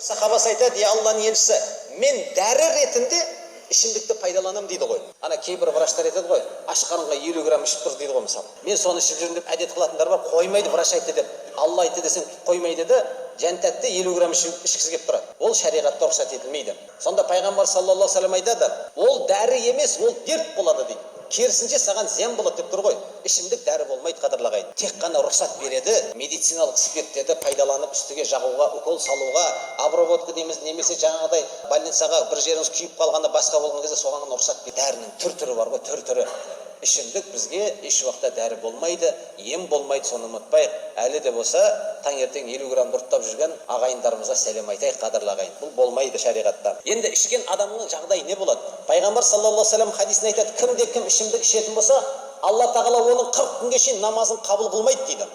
Сахабасы айтады: "Я Алланың елшісі, мен дәрі ретінде ішімдікті пайдаланамын" дейді ғой. Ана кейбір врачтар айтады ғой: "Аш қарынға 50 грамм ішіп тұр" дейді ғой мысалы. Мен соны ішіп жүрмін деп әдет қылатындар бар. Қоймайды, врач айтты деп. Алла айтты десең қоймайды да, жәнтәтті 50 грамм ішкісі келіп тұрады. Ол шариғатта рұқсат етілмейді. Сонда пайғамбар саллаллаху алейхи ва саллям айтады: "Ол дәрі емес, ол дерт болады" дейді. Керісінше саған зиян болады деп тұр ғой. Ішімдік дәрі болмайды, қадірлі. Тек қана рұқсат береді медициналық спирттерді пайдаланып үстіге жағуға, укол салуға, обработка дейміз, немесе жаңағыдай больницаға бір жеріңіз күйіп қалғанда, басқа болған кезде соған ғана рұқсат береді. Дәрінің түр-түрі бар ғой, түр-түрі. Ішімдік бізге еш уақытта дәрі болмайды, ем болмайды, соны ұмытпайық. Әлі де болса таңертең 50 грамм ұрттап жүрген ағайындарымызға сәлем айтайық, қадірлі ағайын. Бұл болмайды шариғатта. Енді ішкен адамның жағдайы не болады? Пайғамбар саллаллаху алейхи ва саллям хадисінде айтады: "Кімде-кім ішімдік ішетін болса, Алла тағала оның 40 күнге шейін намазын қабыл қылмайды" дейді.